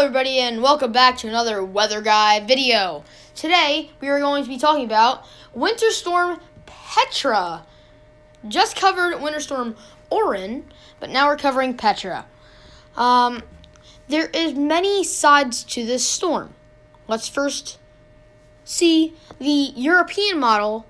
everybody, and welcome back to another Weather Guy video. Today, we are going to be talking about Winter Storm Petra. Just covered Winter Storm Oren, but now we're covering Petra. There is many sides to this storm. Let's first see the European model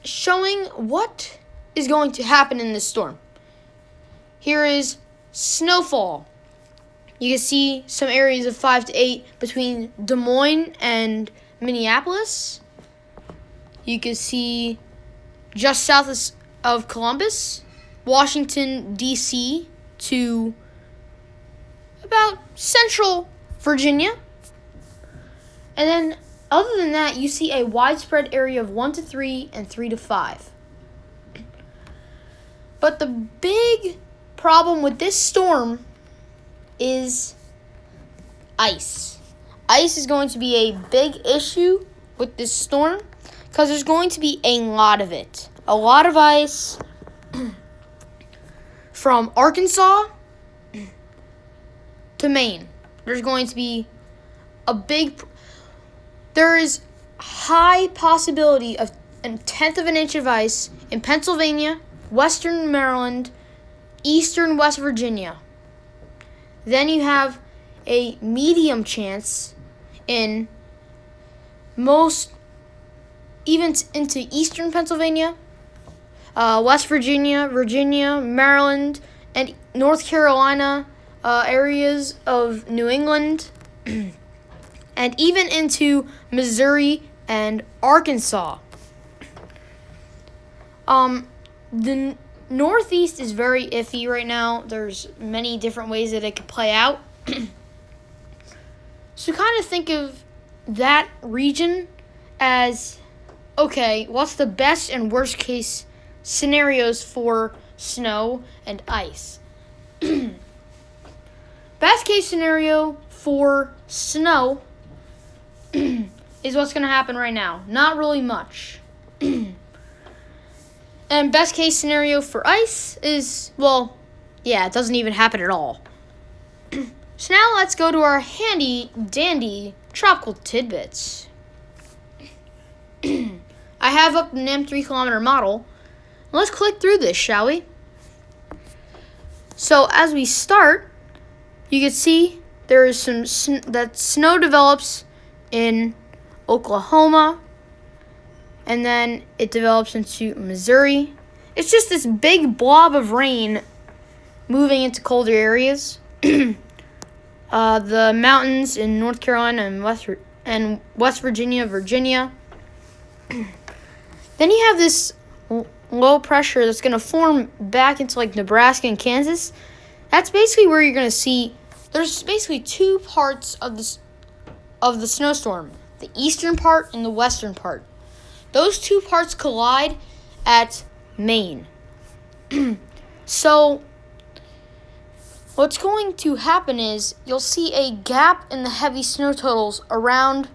showing what is going to happen in this storm. Here is snowfall. You can see some areas of 5 to 8 between Des Moines and Minneapolis. You can see just south of Columbus, Washington, D.C. to about central Virginia. And then other than that, you see a widespread area of 1 to 3 and 3 to 5. But the big problem with this storm is ice. Ice is going to be a big issue with this storm because there's going to be a lot of it. A lot of ice from Arkansas to Maine. There's going to be there is high possibility of a tenth of an inch of ice in Pennsylvania, Western Maryland, Eastern West Virginia. Then you have a medium chance in even into Eastern Pennsylvania, West Virginia, Maryland, and North Carolina, areas of New England, and even into Missouri and Arkansas. The Northeast is very iffy right now. There's many different ways that it could play out. So kind of think of that region as, okay, what's the best and worst case scenarios for snow and ice? Best case scenario for snow is what's going to happen right now. Not really much. And best case scenario for ice is, it doesn't even happen at all. So now let's go to our handy dandy tropical tidbits. I have up an M3 kilometer model. Let's click through this, shall we? So as we start, you can see there is that snow develops in Oklahoma, and then it develops into Missouri. It's just this big blob of rain moving into colder areas. The mountains in North Carolina and West Virginia. Then you have this low pressure that's going to form back into like Nebraska and Kansas. That's basically where you're going to see, there's basically two parts of the snowstorm. The eastern part and the western part. Those two parts collide at Maine. So what's going to happen is you'll see a gap in the heavy snow totals around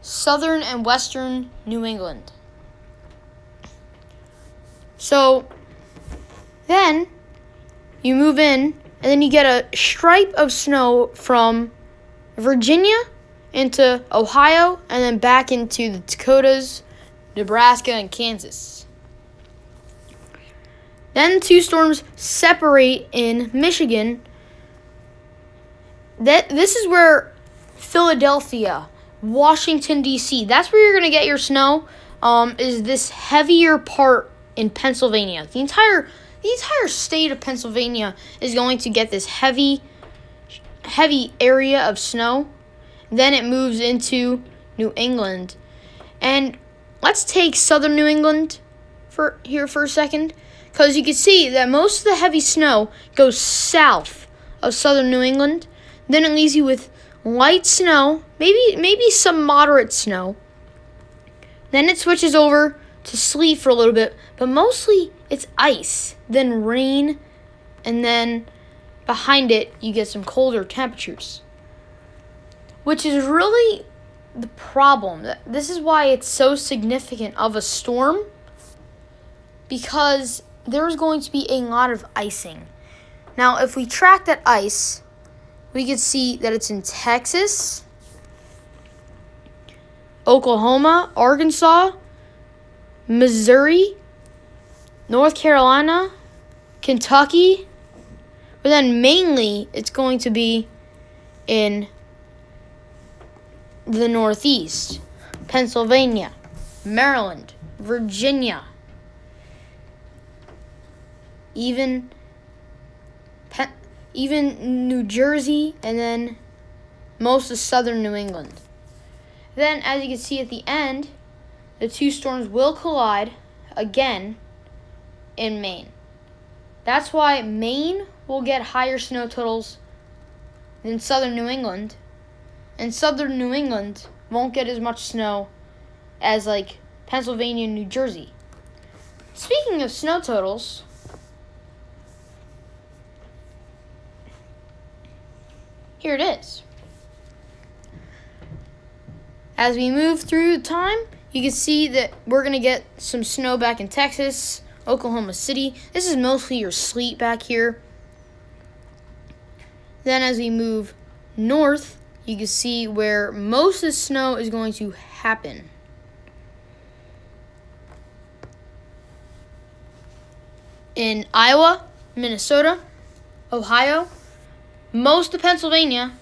southern and western New England. So then you move in, and then you get a stripe of snow from Virginia into Ohio, and then back into the Dakotas, Nebraska, and Kansas. Then two storms separate in Michigan. This is where Philadelphia, Washington, D.C., that's where you're going to get your snow, is this heavier part in Pennsylvania. The entire state of Pennsylvania is going to get this heavy area of snow. Then it moves into New England. And let's take southern New England for a second, because you can see that most of the heavy snow goes south of southern New England. Then it leaves you with light snow, maybe some moderate snow. Then it switches over to sleet for a little bit, but mostly it's ice, then rain, and then behind it you get some colder temperatures. Which is really the problem. This is why it's so significant of a storm, because there's going to be a lot of icing. Now, if we track that ice, we can see that it's in Texas, Oklahoma, Arkansas, Missouri, North Carolina, Kentucky, but then mainly it's going to be in the Northeast, Pennsylvania, Maryland, Virginia, even New Jersey, and then most of southern New England. Then, as you can see at the end, the two storms will collide again in Maine. That's why Maine will get higher snow totals than southern New England, and southern New England won't get as much snow as like Pennsylvania and New Jersey. Speaking of snow totals, here it is. As we move through time, you can see that we're going to get some snow back in Texas, Oklahoma City. This is mostly your sleet back here. Then as we move north, you can see where most of the snow is going to happen. In Iowa, Minnesota, Ohio, most of Pennsylvania,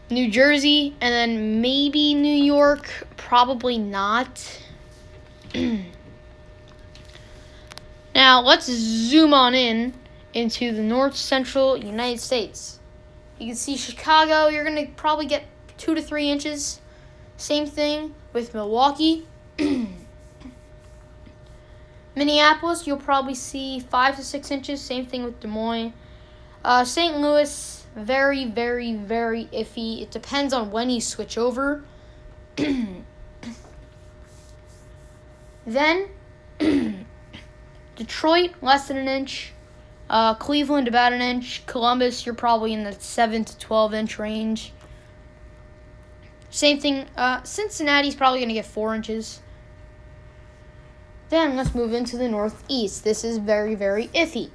New Jersey, and then maybe New York, probably not. Now, let's zoom on into the north central United States. You can see Chicago, you're going to probably get 2 to 3 inches. Same thing with Milwaukee. Minneapolis, you'll probably see 5 to 6 inches. Same thing with Des Moines. St. Louis, very, very, very iffy. It depends on when you switch over. Then, Detroit, less than an inch. Cleveland, about an inch. Columbus, you're probably in the 7 to 12 inch range. Same thing, Cincinnati's probably going to get 4 inches. Then let's move into the Northeast. This is very, very iffy.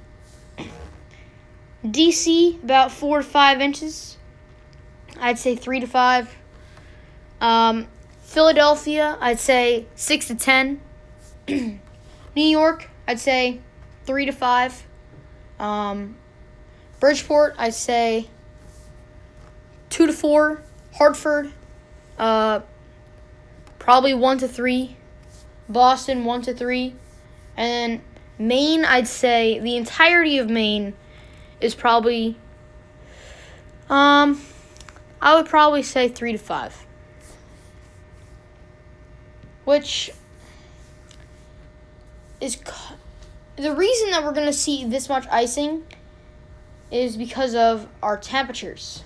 DC, about 4 to 5 inches. I'd say 3 to 5. Philadelphia, I'd say 6 to 10. New York, I'd say 3 to 5. Bridgeport, I'd say 2 to 4. Hartford, probably 1 to 3. Boston, 1 to 3. And then Maine, I'd say the entirety of Maine is probably, I would probably say 3 to 5. Which is the reason that we're going to see this much icing is because of our temperatures.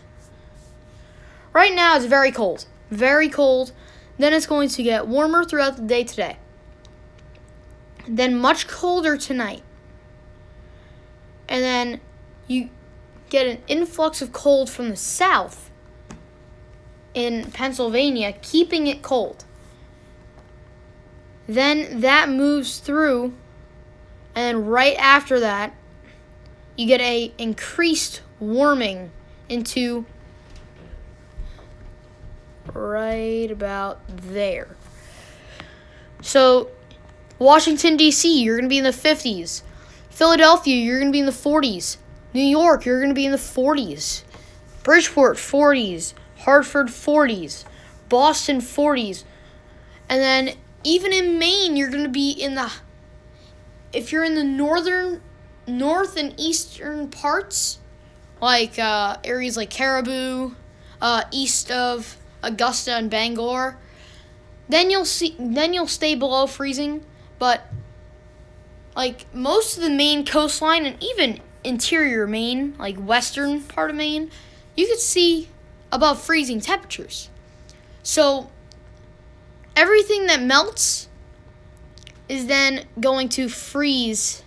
Right now it's very cold. Very cold. Then it's going to get warmer throughout the day today. Then much colder tonight. And then you get an influx of cold from the south in Pennsylvania, keeping it cold. Then that moves through, and right after that, you get a increased warming into right about there. So, Washington, D.C., you're going to be in the 50s. Philadelphia, you're going to be in the 40s. New York, you're going to be in the 40s. Bridgeport, 40s. Hartford, 40s. Boston, 40s. And then even in Maine, you're going to be in the, if you're in the north and eastern parts, like areas like Caribou, east of Augusta and Bangor, then you'll stay below freezing. But like most of the Maine coastline and even interior Maine, like western part of Maine, you could see above freezing temperatures. So everything that melts is then going to freeze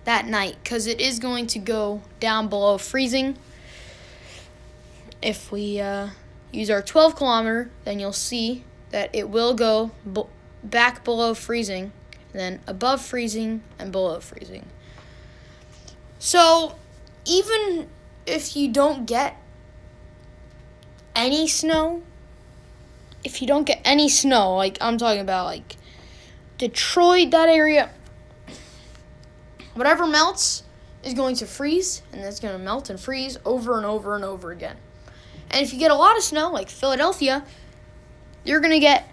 that night because it is going to go down below freezing. If we use our 12 kilometer, then you'll see that it will go back below freezing, then above freezing and below freezing. So even if you don't get any snow, like I'm talking about like Detroit, that area, whatever melts is going to freeze, and it's going to melt and freeze over and over and over again. And if you get a lot of snow, like Philadelphia, you're going to get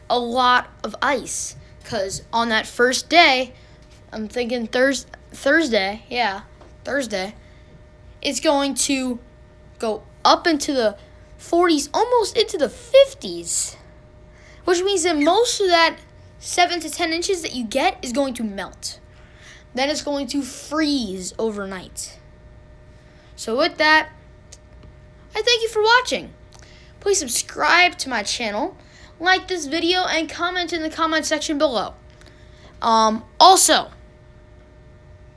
a lot of ice. Because on that first day, I'm thinking Thursday, it's going to go up into the 40s, almost into the 50s. Which means that most of that 7 to 10 inches that you get is going to melt. Then it's going to freeze overnight. So with that, I thank you for watching. Please subscribe to my channel, like this video, and comment in the comment section below. Also,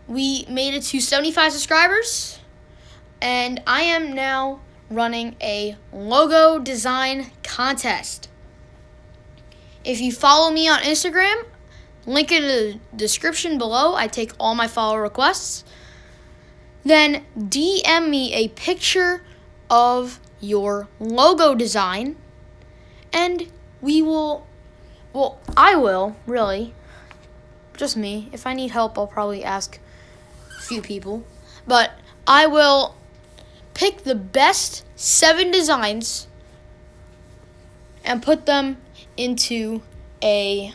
we made it to 75 subscribers, and I am now running a logo design contest. If you follow me on Instagram, link in the description below. I take all my follower requests. Then DM me a picture of your logo design, and I will, really, just me. If I need help, I'll probably ask a few people. But I will pick the best 7 designs and put them into a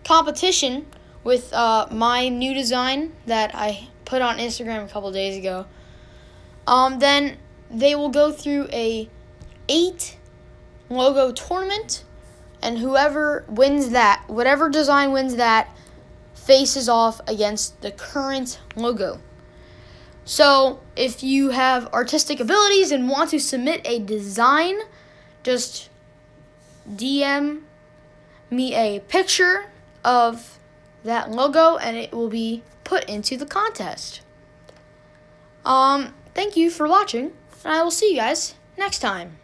competition with my new design that I put on Instagram a couple days ago. Then they will go through a 8 logo tournament, and whoever wins that, whatever design wins that, faces off against the current logo. So if you have artistic abilities and want to submit a design, just DM me a picture of that logo, and it will be put into the contest. Thank you for watching, and I will see you guys next time.